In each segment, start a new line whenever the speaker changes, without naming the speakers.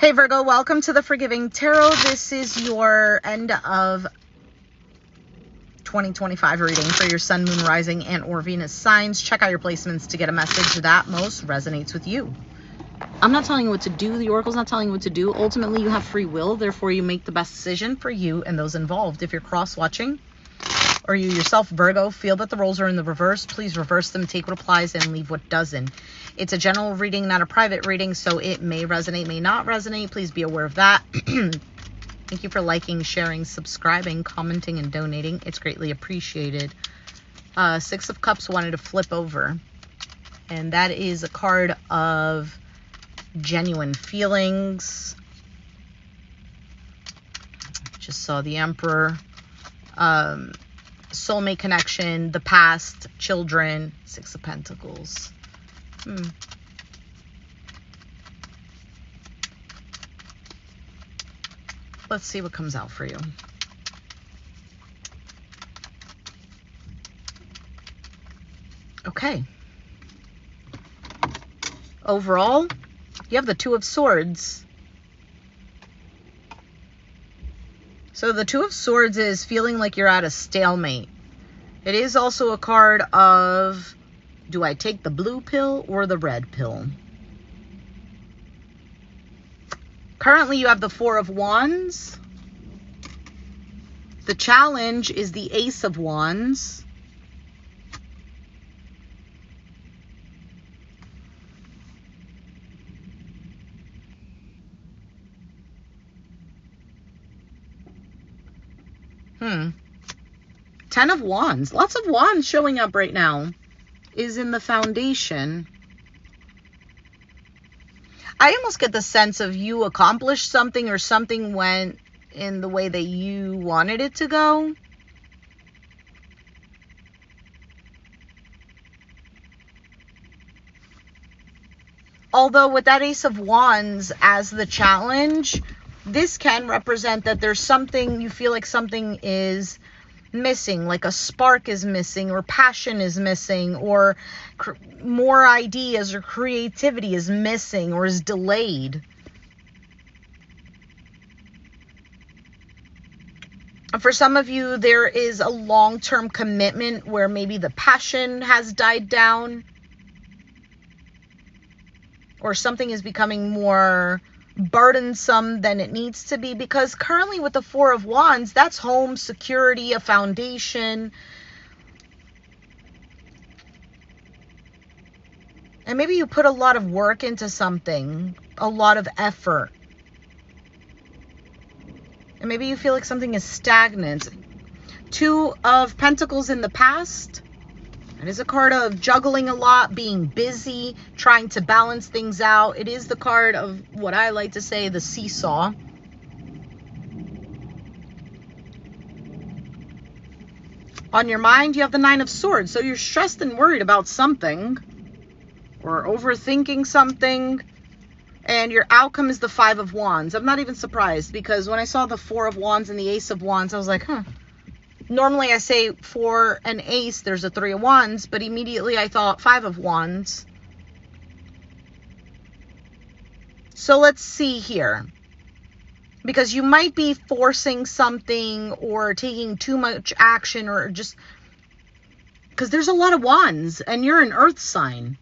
Hey Virgo, welcome to the Forgiving Tarot. This is your end of 2025 reading for your Sun, Moon, Rising, and or Venus signs. Check out your placements to get a message that most resonates with you. I'm not telling you what to do. The Oracle's not telling you what to do. Ultimately, you have free will. Therefore, you make the best decision for you and those involved. If you're cross-watching or you yourself, Virgo, feel that the roles are in the reverse, please reverse them, take what applies, and leave what doesn't. It's a general reading, not a private reading, so it may resonate, may not resonate. Please be aware of that. Thank you for liking, sharing, subscribing, commenting, and donating. It's greatly appreciated. Six of Cups wanted to flip over, and that is a card of genuine feelings. Just saw the Emperor. Soulmate connection, the past, children, Six of Pentacles. Let's see what comes out for you. Okay. Overall, you have the Two of Swords. So the Two of Swords is feeling like you're at a stalemate. It is also a card of, do I take the blue pill or the red pill? Currently, you have the Four of Wands. The challenge is the Ace of Wands. Ten of Wands. Lots of Wands showing up right now. Is in the foundation. I almost get the sense of you accomplished something or something went in the way that you wanted it to go. Although with that Ace of Wands as the challenge, this can represent that there's something, you feel like something is missing, like a spark is missing, or passion is missing, or more ideas or creativity is missing or is delayed. For some of you, there is a long-term commitment where maybe the passion has died down, or something is becoming more burdensome than it needs to be, because currently with the Four of Wands, that's home, security, a foundation. And maybe you put a lot of work into something, a lot of effort. And maybe you feel like something is stagnant. Two of Pentacles in the past. It is a card of juggling a lot, being busy, trying to balance things out. It is the card of what I like to say, the seesaw. On your mind, you have the Nine of Swords. So you're stressed and worried about something, or overthinking something. And your outcome is the Five of Wands. I'm not even surprised, because when I saw the Four of Wands and the Ace of Wands, I was like, huh. Normally I say for an ace, there's a Three of Wands, but immediately I thought Five of Wands. So let's see here. Because you might be forcing something or taking too much action, or just because there's a lot of wands and you're an earth sign.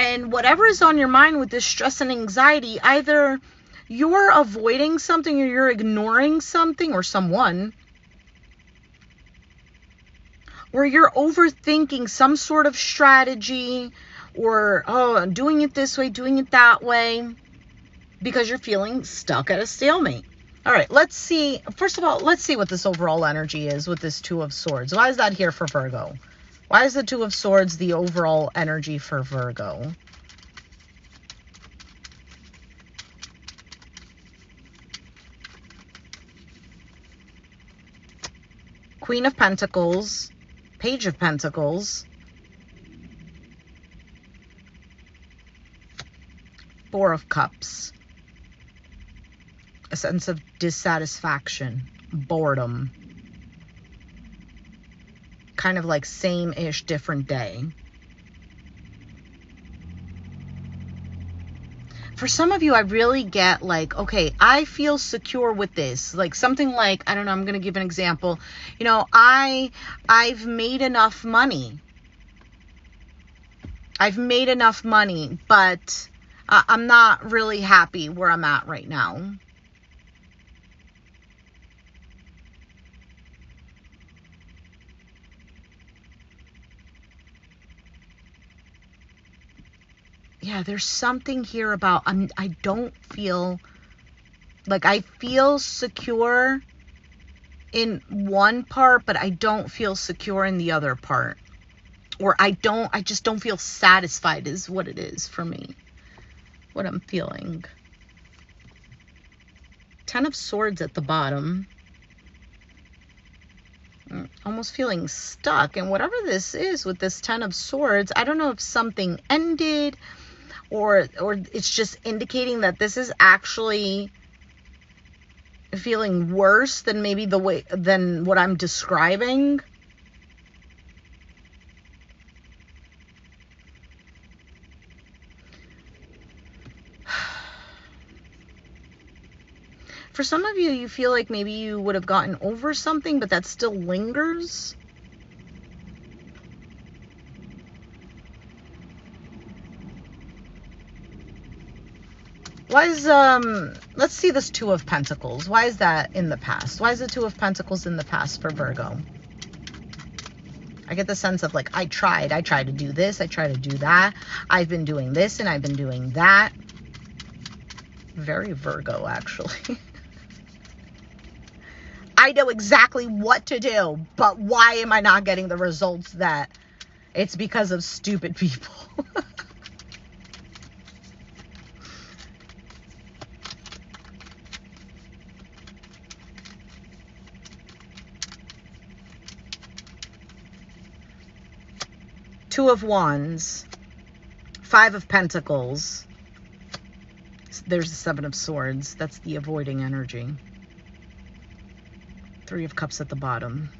And whatever is on your mind with this stress and anxiety, either you're avoiding something or you're ignoring something or someone, or you're overthinking some sort of strategy, or, oh, I'm doing it this way, doing it that way, because you're feeling stuck at a stalemate. All right, let's see. First of all, let's see what this overall energy is with this Two of Swords. Why is that here for Virgo? Why is the Two of Swords the overall energy for Virgo? Queen of Pentacles, Page of Pentacles, Four of Cups, a sense of dissatisfaction, boredom. kind of like same-ish, different day. For some of you, I really get like, okay, I feel secure with this. Like something like, I don't know, I'm going to give an example. You know, I've made enough money. I've made enough money, but I'm not really happy where I'm at right now. Yeah, there's something here about I don't feel like I feel secure in one part, but I don't feel secure in the other part. Or I just don't feel satisfied is what it is for me. What I'm feeling. 10 of Swords at the bottom. Almost feeling stuck. And whatever this is with this 10 of Swords, I don't know if something ended or it's just indicating that this is actually feeling worse than maybe than what I'm describing. For some of you, you feel like maybe you would have gotten over something, but that still lingers. Why is, let's see this Two of Pentacles. Why is that in the past? Why is the Two of Pentacles in the past for Virgo? I get the sense of like, I tried to do this, I tried to do that. I've been doing this and I've been doing that. Very Virgo, actually. I know exactly what to do, but why am I not getting the results that it's because of stupid people? Two of Wands, Five of Pentacles. There's the Seven of Swords. That's the avoiding energy. Three of Cups at the bottom.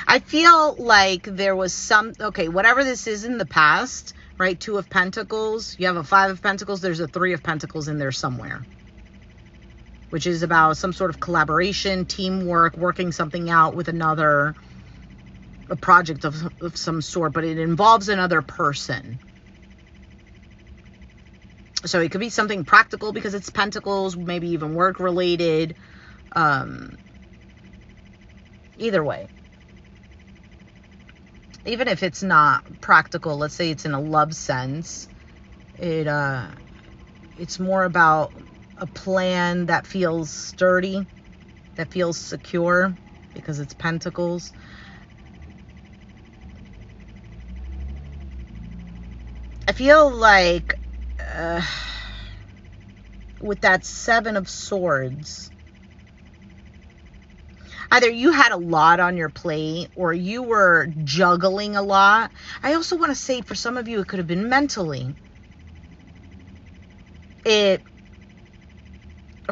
I feel like there was some, okay, whatever this is in the past, right? Two of Pentacles. You have a Five of Pentacles. There's a Three of Pentacles in there somewhere, which is about some sort of collaboration, teamwork, working something out with a project of some sort, but it involves another person. So it could be something practical because it's Pentacles, maybe even work related. Either way. Even if it's not practical, let's say it's in a love sense, it's more about a plan that feels sturdy, that feels secure because it's Pentacles. I feel like with that Seven of Swords, either you had a lot on your plate or you were juggling a lot. I also want to say for some of you, it could have been mentally.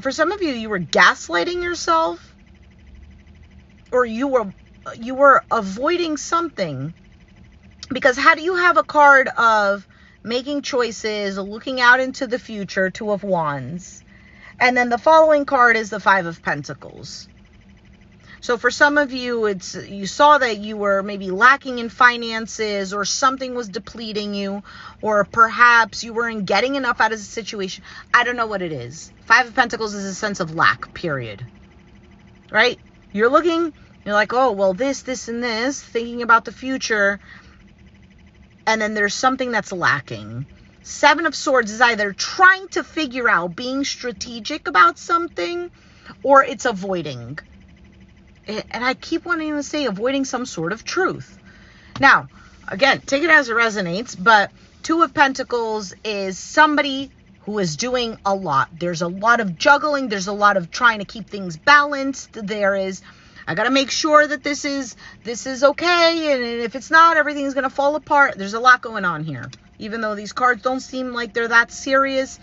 For some of you, you were gaslighting yourself, or you were avoiding something. Because how do you have a card of making choices, looking out into the future, Two of Wands, and then the following card is the Five of Pentacles? So for some of you, you saw that you were maybe lacking in finances, or something was depleting you, or perhaps you weren't getting enough out of the situation. I don't know what it is. Five of Pentacles is a sense of lack, period. Right? You're looking, you're like, oh, well, this, and this, thinking about the future, and then there's something that's lacking. Seven of Swords is either trying to figure out, being strategic about something, or it's avoiding. And I keep wanting to say avoiding some sort of truth. Now, again, take it as it resonates, but Two of Pentacles is somebody who is doing a lot. There's a lot of juggling. There's a lot of trying to keep things balanced. There is, I got to make sure that this is okay. And if it's not, everything's going to fall apart. There's a lot going on here. Even though these cards don't seem like they're that serious,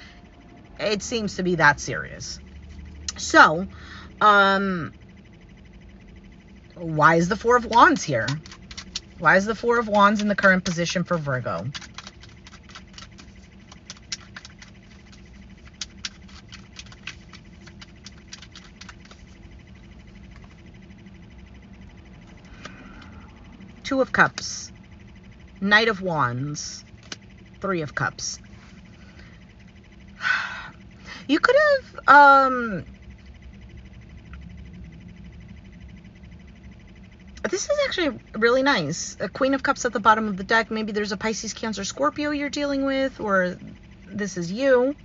it seems to be that serious. So, why is the Four of Wands here? Why is the Four of Wands in the current position for Virgo? Two of Cups, Knight of Wands, Three of Cups. You could have, this is actually really nice. A Queen of Cups at the bottom of the deck. Maybe there's a Pisces, Cancer, Scorpio you're dealing with, or this is you.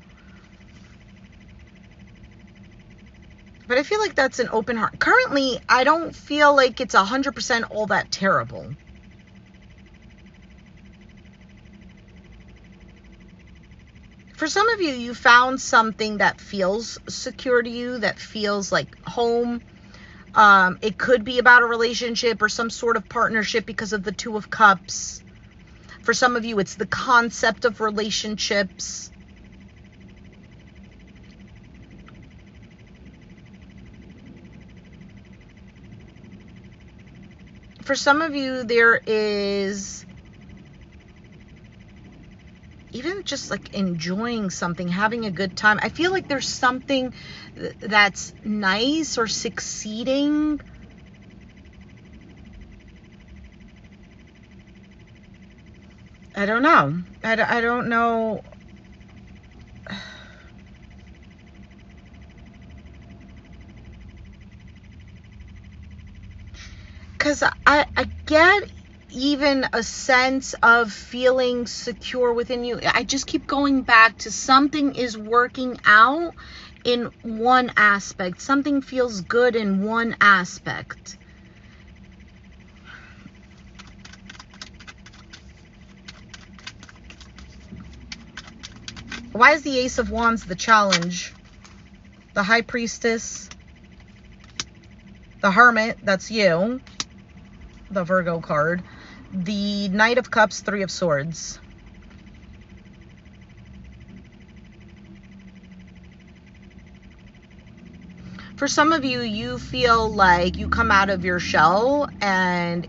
But I feel like that's an open heart. Currently, I don't feel like it's 100% all that terrible. For some of you, you found something that feels secure to you, that feels like home. It could be about a relationship or some sort of partnership because of the Two of Cups. For some of you, it's the concept of relationships. For some of you, there is even just like enjoying something, having a good time. I feel like there's something that's nice or succeeding. I don't know. I don't know. Because I get even a sense of feeling secure within you. I just keep going back to something is working out in one aspect. Something feels good in one aspect. Why is the Ace of Wands the challenge? The High Priestess, the Hermit, that's you, the Virgo card, the Knight of Cups, Three of Swords. For some of you, you feel like you come out of your shell and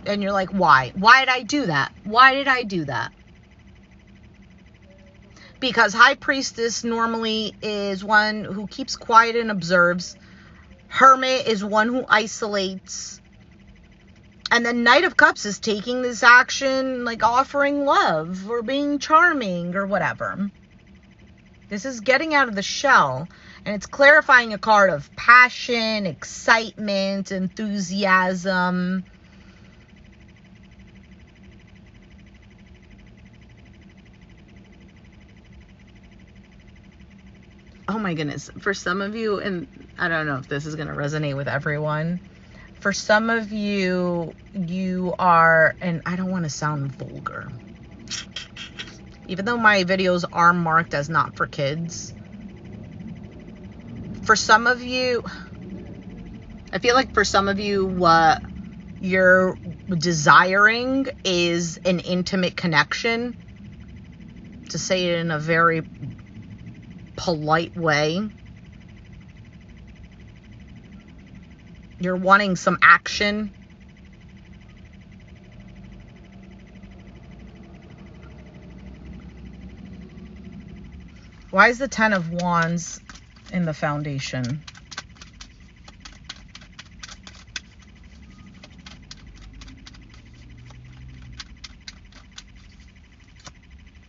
you're like, why? Why did I do that? Why did I do that? Because High Priestess normally is one who keeps quiet and observes. Hermit is one who isolates. And then Knight of Cups is taking this action, like offering love or being charming or whatever. This is getting out of the shell. And it's clarifying a card of passion, excitement, enthusiasm. Oh my goodness. For some of you, and I don't know if this is going to resonate with everyone. For some of you, you are, and I don't want to sound vulgar, even though my videos are marked as not for kids. For some of you, I feel like for some of you, what you're desiring is an intimate connection, to say it in a very polite way. You're wanting some action. Why is the Ten of Wands in the foundation?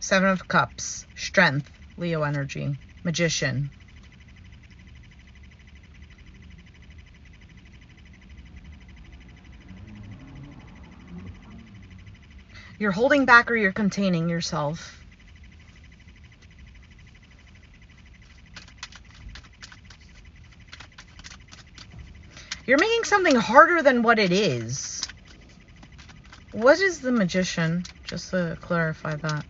Seven of Cups, strength, Leo energy, Magician. You're holding back or you're containing yourself. You're making something harder than what it is. What is the Magician? Just to clarify that.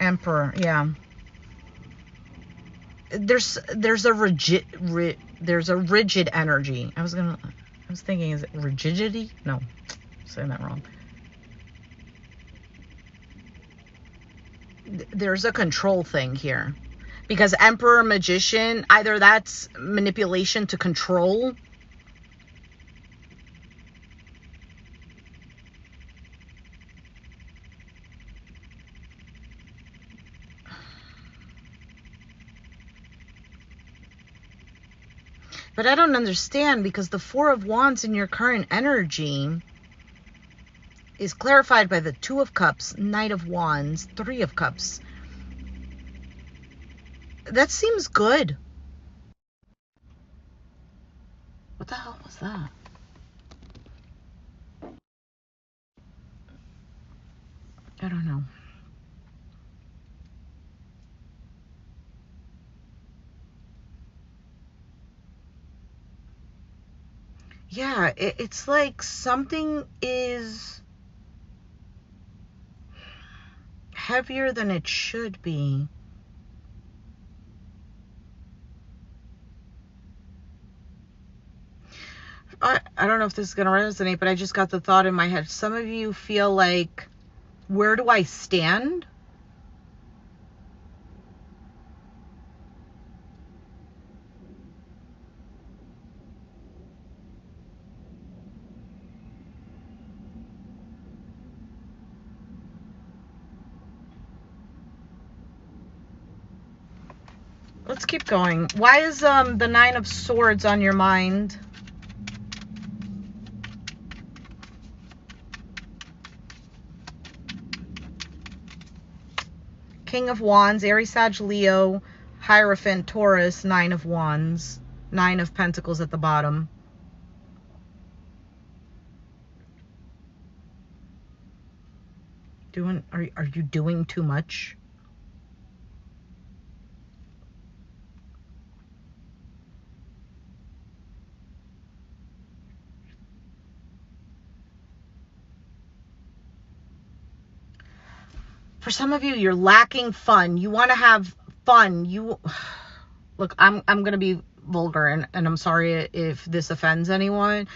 Emperor, yeah. There's a rigid energy. I was thinking, is it rigidity? No, I'm saying that wrong. there's a control thing here. Because Emperor, Magician, either that's manipulation to control. But I don't understand, because the Four of Wands in your current energy is clarified by the Two of Cups, Knight of Wands, Three of Cups. That seems good. What the hell was that? I don't know. Yeah, it's like something is heavier than it should be. I don't know if this is going to resonate, but I just got the thought in my head. Some of you feel like, where do I stand? Let's keep going. Why is the Nine of Swords on your mind? King of Wands, Aries, Sag, Leo, Hierophant, Taurus, Nine of Wands, Nine of Pentacles at the bottom. Are you doing too much? For some of you, you're lacking fun. You want to have fun. Look, I'm going to be vulgar, and I'm sorry if this offends anyone.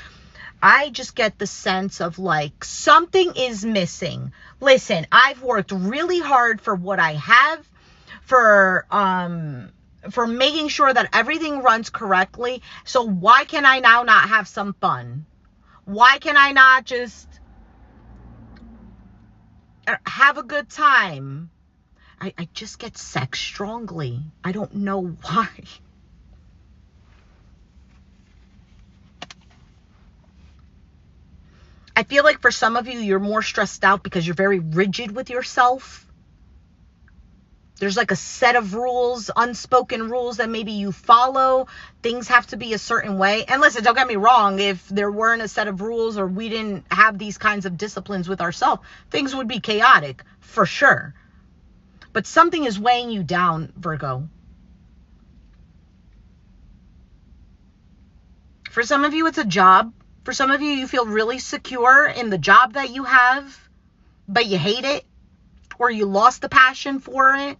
I just get the sense of like something is missing. Listen, I've worked really hard for what I have, for making sure that everything runs correctly. So why can I now not have some fun? Why can I not just have a good time? I just get sex strongly. I don't know why. I feel like for some of you, you're more stressed out because you're very rigid with yourself. There's like a set of rules, unspoken rules that maybe you follow. Things have to be a certain way. And listen, don't get me wrong. If there weren't a set of rules, or we didn't have these kinds of disciplines with ourselves, things would be chaotic for sure. But something is weighing you down, Virgo. For some of you, it's a job. For some of you, you feel really secure in the job that you have, but you hate it, or you lost the passion for it.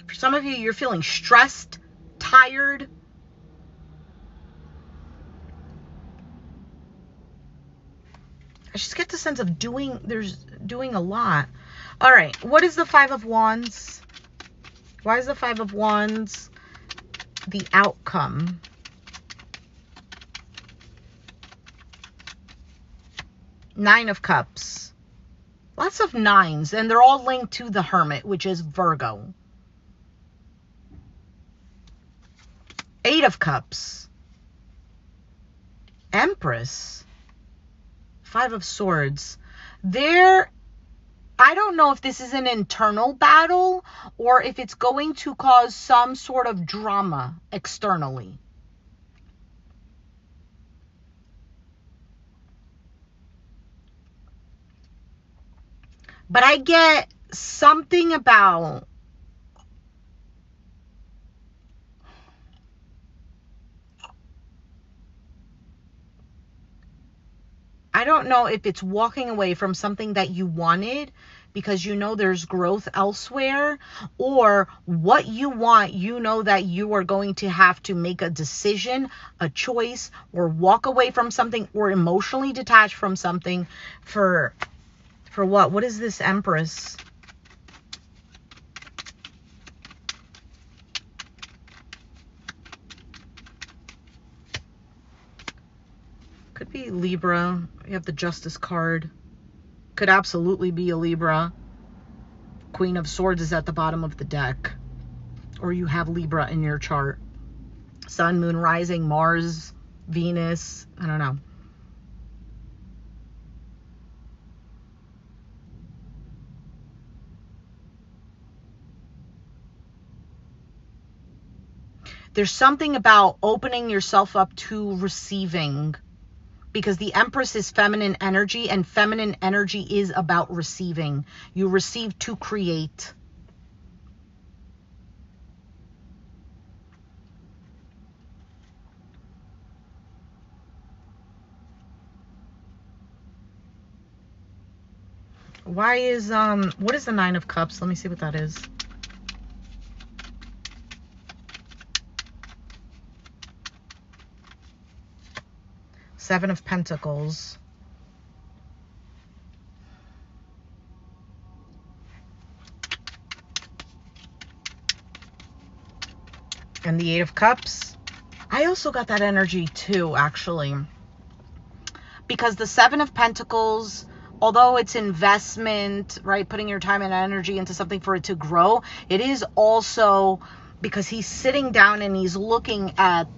For some of you, you're feeling stressed, tired. I just get the sense of doing a lot. All right, what is the Five of Wands? Why is the Five of Wands the outcome? Nine of Cups. Lots of nines, and they're all linked to the Hermit, which is Virgo. Eight of Cups. Empress. Five of Swords. I don't know if this is an internal battle or if it's going to cause some sort of drama externally. But I get something about I don't know if it's walking away from something that you wanted because you know there's growth elsewhere, or what you want, you know that you are going to have to make a decision, a choice, or walk away from something, or emotionally detach from something for what? What is this Empress? Could be Libra. You have the Justice card. Could absolutely be a Libra. Queen of Swords is at the bottom of the deck. Or you have Libra in your chart. Sun, Moon, Rising, Mars, Venus. I don't know. There's something about opening yourself up to receiving, because the Empress is feminine energy, and feminine energy is about receiving. You receive to create. Why is, what is the Nine of Cups? Let me see what that is. Seven of Pentacles. And the Eight of Cups. I also got that energy too, actually. Because the Seven of Pentacles, although it's investment, right? Putting your time and energy into something for it to grow. It is also because he's sitting down and he's looking at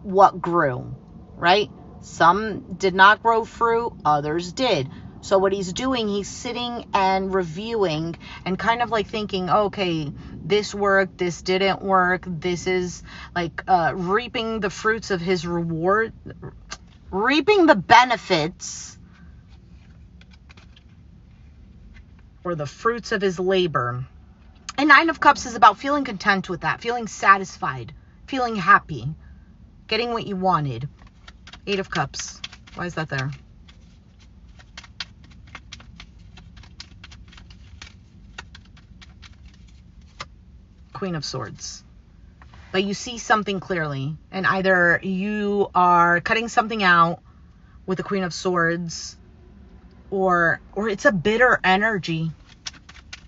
what grew, right? Some did not grow fruit, others did. So what he's doing, he's sitting and reviewing and kind of like thinking, okay, this worked, this didn't work. This is like reaping the fruits of his reward, reaping the benefits or the fruits of his labor. And Nine of Cups is about feeling content with that, feeling satisfied, feeling happy, getting what you wanted. Eight of Cups. Why is that there? Queen of Swords. But you see something clearly, and either you are cutting something out with the Queen of Swords, or it's a bitter energy.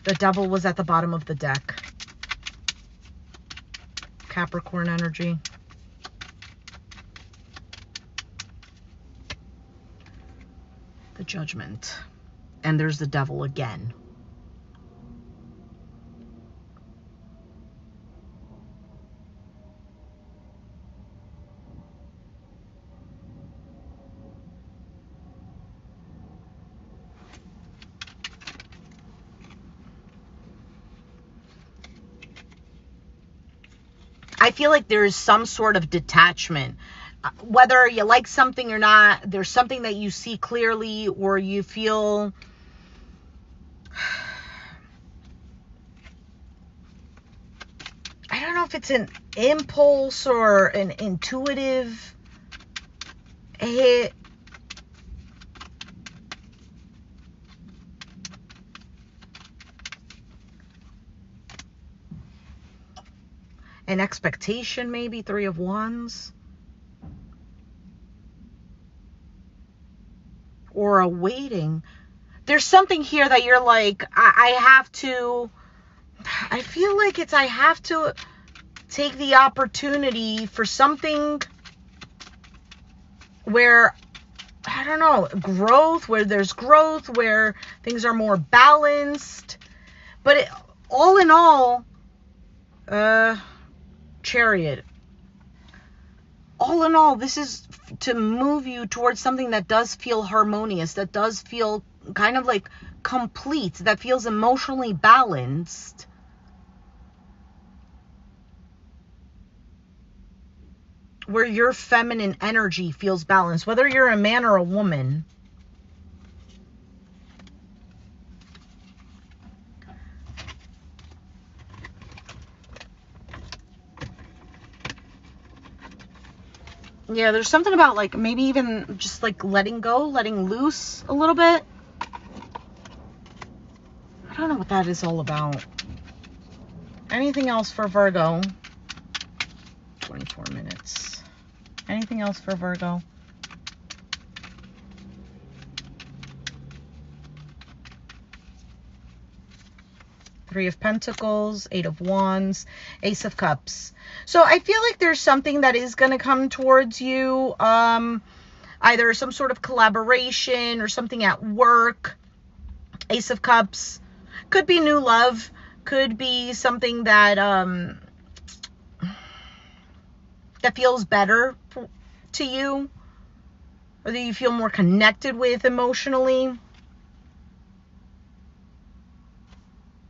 The Devil was at the bottom of the deck. Capricorn energy. The Judgment. And there's the Devil again. I feel like there's some sort of detachment. Whether you like something or not, there's something that you see clearly, or you feel I don't know if it's an impulse or an intuitive hit. An expectation, maybe. Three of Wands. Or a waiting. There's something here that you're like, I have to, I feel like it's, I have to take the opportunity for something where, I don't know, growth, where there's growth, where things are more balanced. But it, all in all, Chariot. All in all, this is to move you towards something that does feel harmonious, that does feel kind of like complete, that feels emotionally balanced. Where your feminine energy feels balanced, whether you're a man or a woman. Yeah, there's something about like maybe even just like letting go, letting loose a little bit. don't know what that is all about. Anything else for Virgo? 24 minutes. Anything else for Virgo? Three of Pentacles, Eight of Wands, Ace of Cups. So I feel like there's something that is going to come towards you. Either some sort of collaboration or something at work. Ace of Cups. Could be new love. Could be something that that feels better to you. Or that you feel more connected with emotionally.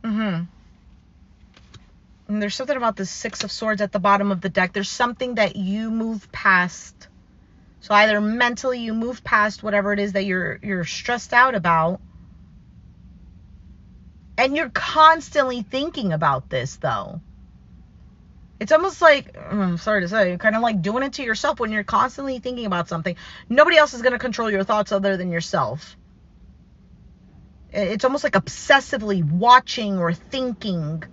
And there's something about the Six of Swords at the bottom of the deck. There's something that you move past. So either mentally you move past whatever it is that you're stressed out about. And you're constantly thinking about this, though. It's almost like, I'm sorry to say, kind of like doing it to yourself when you're constantly thinking about something. Nobody else is going to control your thoughts other than yourself. It's almost like obsessively watching or thinking.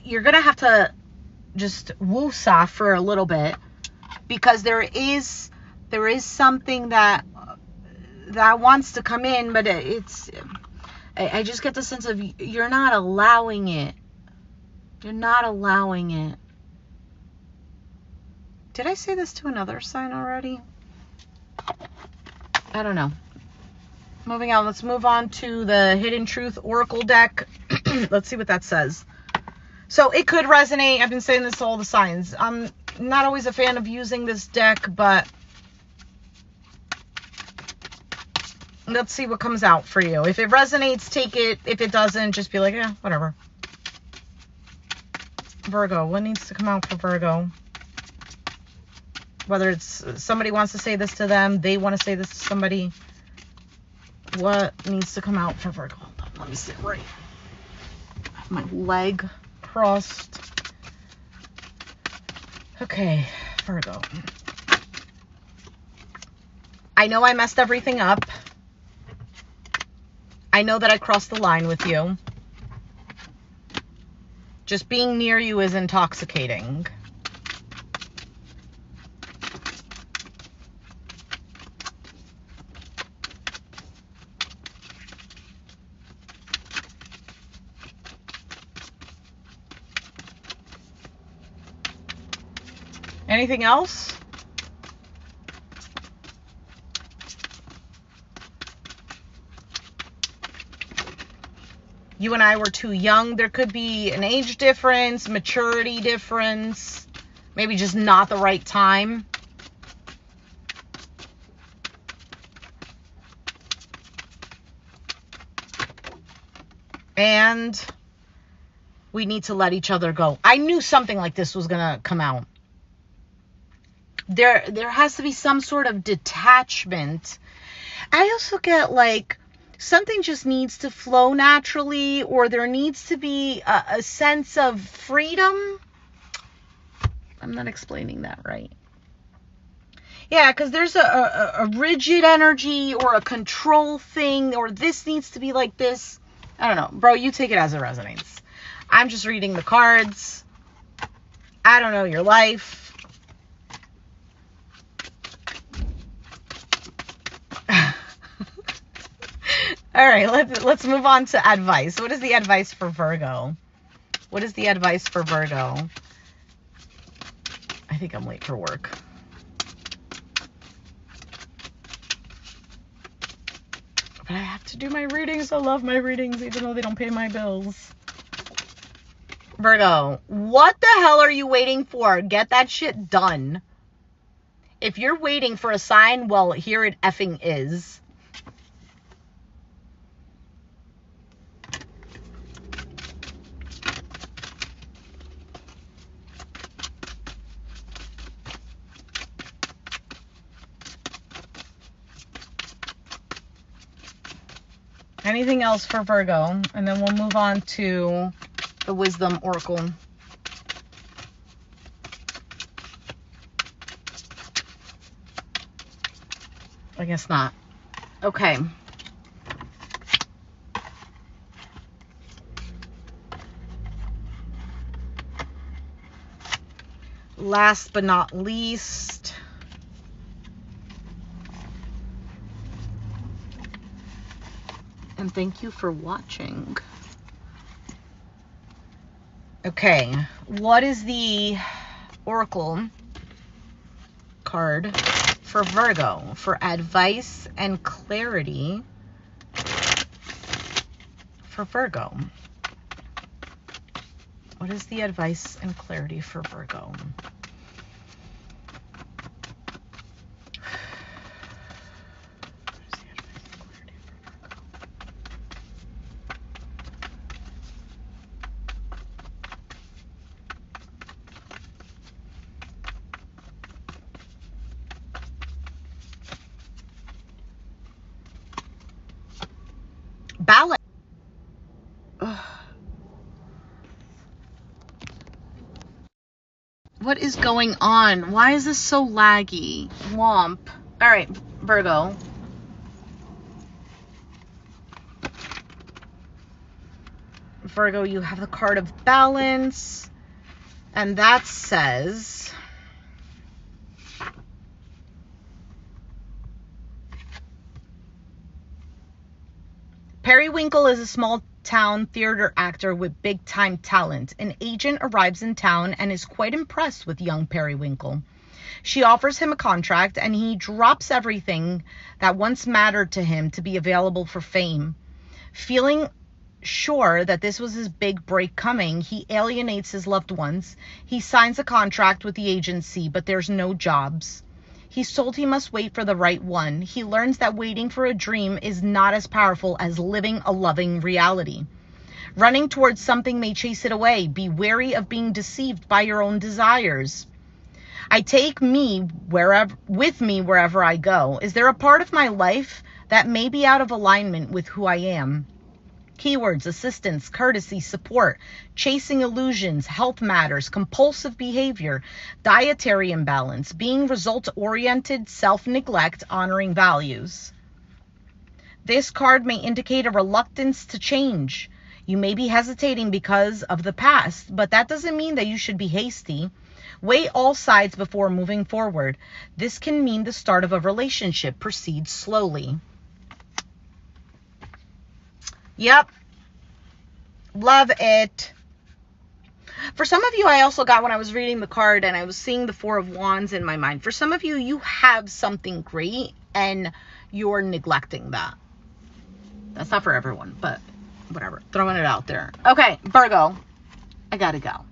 You're going to have to just woosah for a little bit, because there is something that wants to come in, but I just get the sense of you're not allowing it. You're not allowing it. Did I say this to another sign already? I don't know. Moving on. Let's move on to the Hidden Truth Oracle deck. Let's see what that says. So it could resonate. I've been saying this to all the signs. I'm not always a fan of using this deck, but let's see what comes out for you. If it resonates, take it. If it doesn't, just be like, yeah, whatever. Virgo, what needs to come out for Virgo? Whether it's somebody wants to say this to them, they want to say this to somebody. What needs to come out for Virgo? Hold on, let me sit right. I have my leg crossed. Okay, Virgo. I know I messed everything up. I know that I crossed the line with you. Just being near you is intoxicating. Anything else? You and I were too young. There could be an age difference, maturity difference, maybe just not the right time. And we need to let each other go. I knew something like this was going to come out. There has to be some sort of detachment. I also get like something just needs to flow naturally, or there needs to be a sense of freedom. I'm not explaining that right. Yeah, because there's a rigid energy or a control thing, or this needs to be like this. I don't know. Bro, you take it as it resonates. I'm just reading the cards. I don't know your life. All right, let's move on to advice. What is the advice for Virgo? What is the advice for Virgo? I think I'm late for work. But I have to do my readings. I love my readings, even though they don't pay my bills. Virgo, what the hell are you waiting for? Get that shit done. If you're waiting for a sign, well, here it effing is. Anything else for Virgo? And then we'll move on to the Wisdom Oracle. I guess not. Okay. Last but not least, and thank you for watching. Okay, what is the Oracle card for Virgo for advice and clarity for Virgo? What is the advice and clarity for Virgo? Balance. What is going on? Why is this so laggy? Womp. All right, Virgo. Virgo, you have the card of balance, and that says Periwinkle is a small town theater actor with big time talent. An agent arrives in town and is quite impressed with young Periwinkle. She offers him a contract and he drops everything that once mattered to him to be available for fame. Feeling sure that this was his big break coming, he alienates his loved ones. He signs a contract with the agency, but there's no jobs. He's told he must wait for the right one. He learns that waiting for a dream is not as powerful as living a loving reality. Running towards something may chase it away. Be wary of being deceived by your own desires. I take me with me wherever I go. Is there a part of my life that may be out of alignment with who I am? Keywords: assistance, courtesy, support, chasing illusions, health matters, compulsive behavior, dietary imbalance, being result-oriented, self-neglect, honoring values. This card may indicate a reluctance to change. You may be hesitating because of the past, but that doesn't mean that you should be hasty. Weigh all sides before moving forward. This can mean the start of a relationship. Proceed slowly. Yep. Love it. For some of you, I also got, when I was reading the card and I was seeing the Four of Wands in my mind, for some of you, you have something great and you're neglecting that. That's not for everyone, but whatever. Throwing it out there. Okay, Virgo, I gotta go.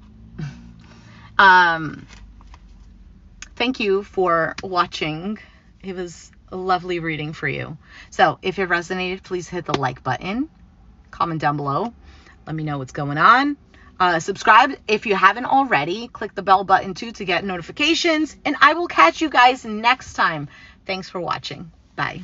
Thank you for watching. It was a lovely reading for you. So if it resonated, please hit the like button. Comment down below. Let me know what's going on. Subscribe if you haven't already. Click the bell button too to get notifications. And I will catch you guys next time. Thanks for watching. Bye.